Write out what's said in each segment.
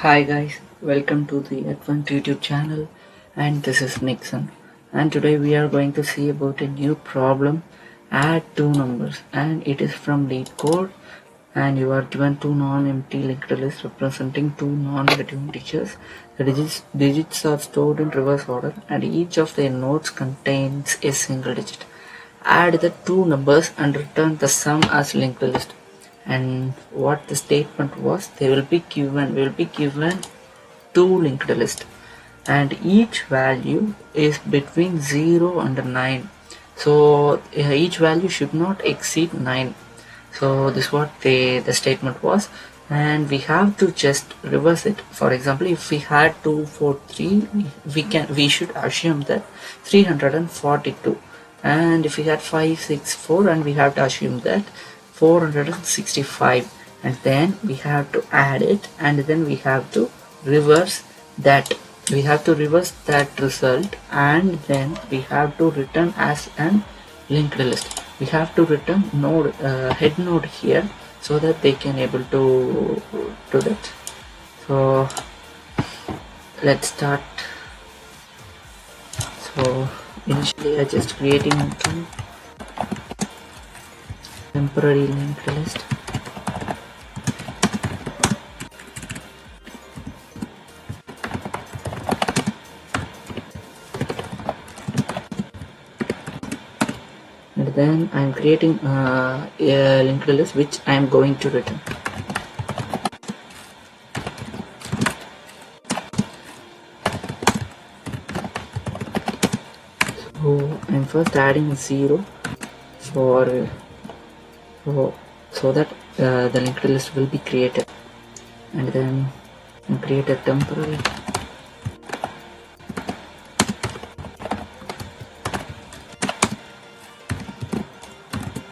Hi guys, welcome to the Advanced YouTube channel, and this is Nixon, and today we are going to see about a new problem. Add two numbers, and it is from Leetcode, and you are given two non-empty linked lists representing two non-negative integers. The digits are stored in reverse order, and each of their nodes contains a single digit. Add the two numbers and return the sum as linked list. And what the statement was, they will be given two linked list, and each value is between 0 and 9. So each value should not exceed 9. So this is what the statement was, and we have to just reverse it. For example, if we had 243, we should assume that 342, and if we had 564, and we have to assume that 465, and then we have to add it, and then we have to reverse that result, and then we have to return as an linked list. We have to return node head node here so that they can able to do that. So let's start. So initially I just creating two temporary linked list. And then I'm creating a linked list which I'm going to return. So I'm first adding 0 for so that the linked list will be created, and then create a temporary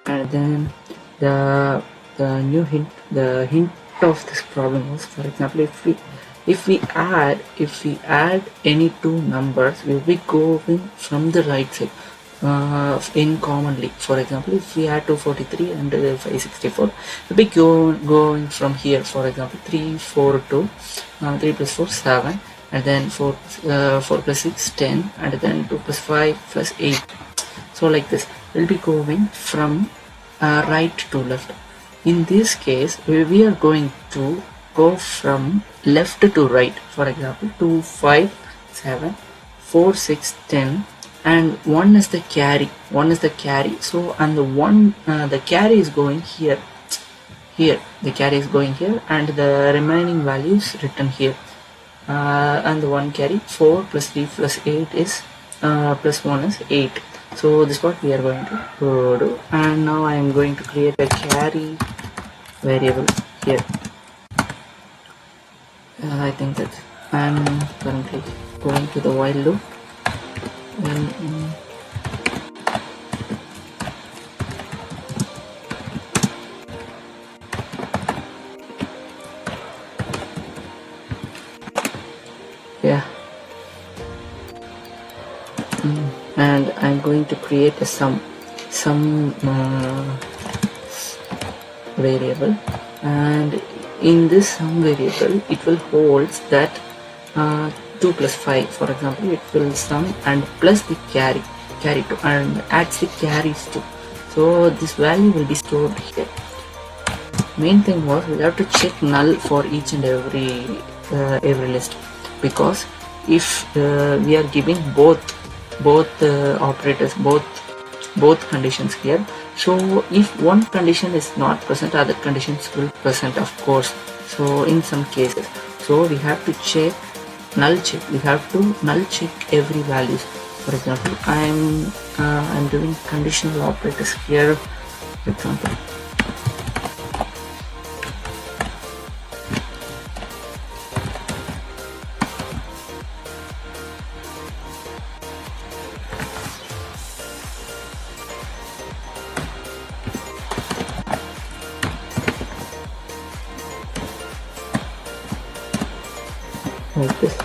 and then the hint of this problem was, for example, if we add any two numbers, we'll be going from the right side in commonly. For example, if we add 243 and 564, we'll be going from here. For example, 3 4 2 3 plus 4 7, and then 4 plus 6 10, and then 2 plus 5 plus 8. So like this, we'll be going from right to left. In this case, we are going to go from left to right. For example, 2 5 7 4 6 10, and 1 is the carry. So, and the carry is going here. The carry is going here, and the remaining values written here. And the one carry, 4 plus 3 plus 8 is plus 1 is 8. So this is what we are going to do. And now I am going to create a carry variable here. I think that I'm currently going to the while loop, and yeah, and I'm going to create a sum variable, and in this sum variable it will hold that 2 plus 5. For example, it will sum and plus the carry 2, and adds the carries too. So this value will be stored here. Main thing was, we have to check null for each and every list, because if we are giving both operators, both conditions here, so if one condition is not present, other conditions will present, of course. So in some cases, so we have to check null check. We have to null check every values. For example, I'm doing conditional operators here. For example, like this.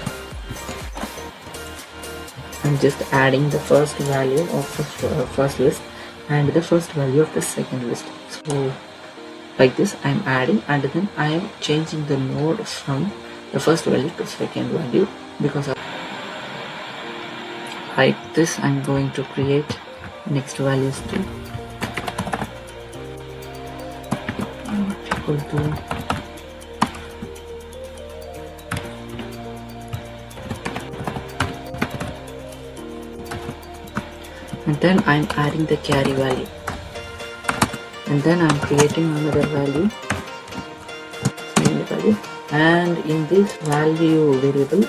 I'm just adding the first value of the first list and the first value of the second list. So like this I'm adding, and then I am changing the node from the first value to second value. Because of like this, I'm going to create next values to equal to and then I'm adding the carry value, and then I'm creating another value, and in this value variable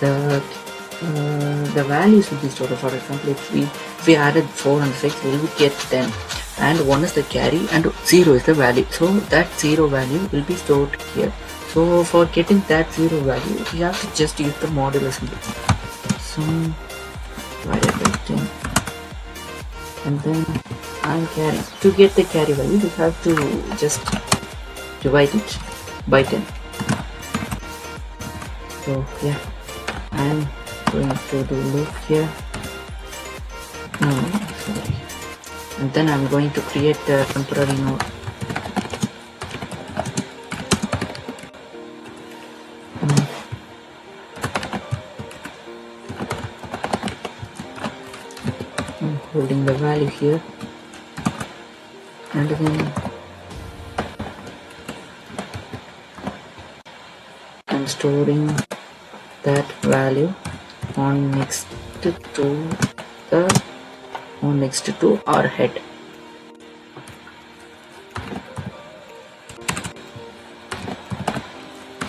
the values will be stored. For example, if we added 4 and 6, we will get 10, and 1 is the carry and 0 is the value, so that 0 value will be stored here. So for getting that 0 value, we have to just use the modulus symbol, sum divided by 10, and then I'm carry. To get the carry value, we have to just divide it by 10. So yeah, I'm going to do loop here. No, sorry. And then I'm going to create a temporary node. I'm holding the value here, and then I'm storing that value on next to our head.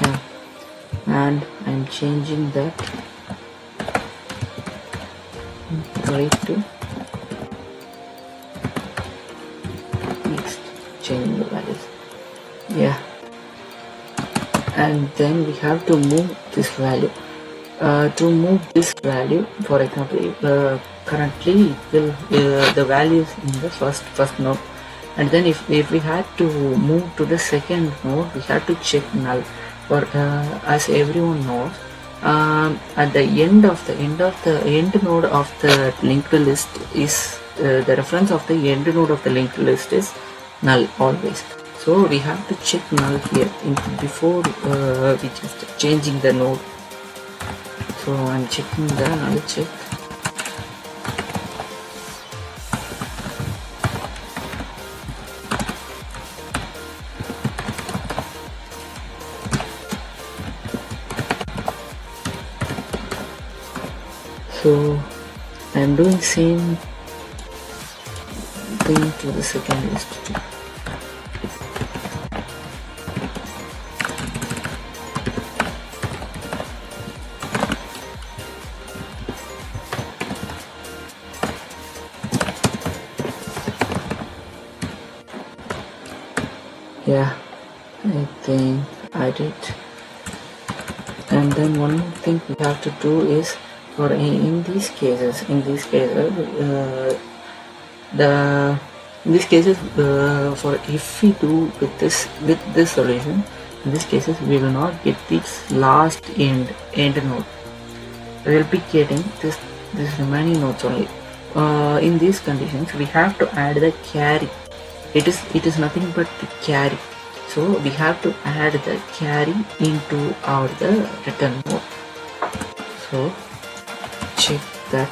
Yeah, and I'm changing that right to next, changing the values. Yeah, and then we have to move this value. To move this value, for example, currently the value is in the first node, and then if we had to move to the second node, we have to check null. For as everyone knows, at the end node of the linked list is the reference of the end node of the linked list is null always. So we have to check null here before we just changing the node. So I'm checking the null check. So I'm doing same thing to the second list too. Yeah, I think I did. And then one more thing we have to do is, for in these cases, for if we do with this solution, in these cases we will not get this last end node. We will be getting this remaining nodes only. In these conditions, we have to add the carry. It is nothing but the carry. So we have to add the carry into the return mode. So check that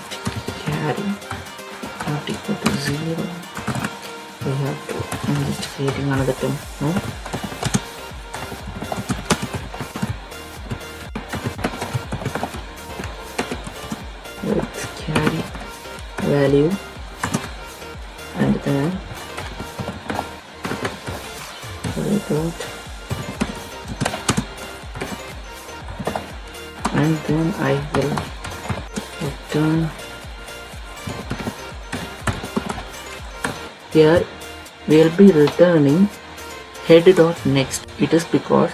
carry not equal to 0. We have to, I'm just creating another temp node. With carry value, and then and then I will return. Here we will be returning head.next. It is because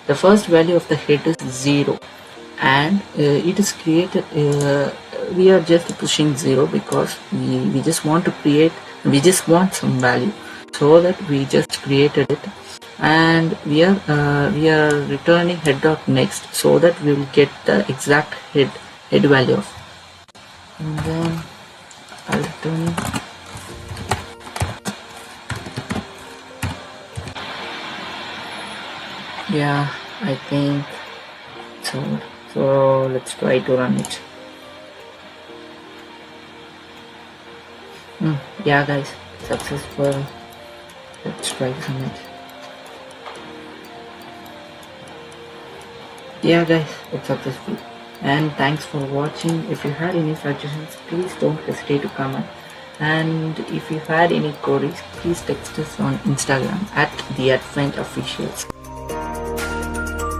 the first value of the head is 0, and it is created. We are just pushing 0 because we just want to create. We just want some value, so that we just created it. And we are returning head.next, so that we will get the exact head value of. And then I'll return. Yeah, I think so. So let's try to run it. Yeah guys, successful. Let's try to submit. Yeah guys, it's successful. And thanks for watching. If you had any suggestions, please don't hesitate to comment. And if you had any queries, please text us on Instagram at @theadventofficials.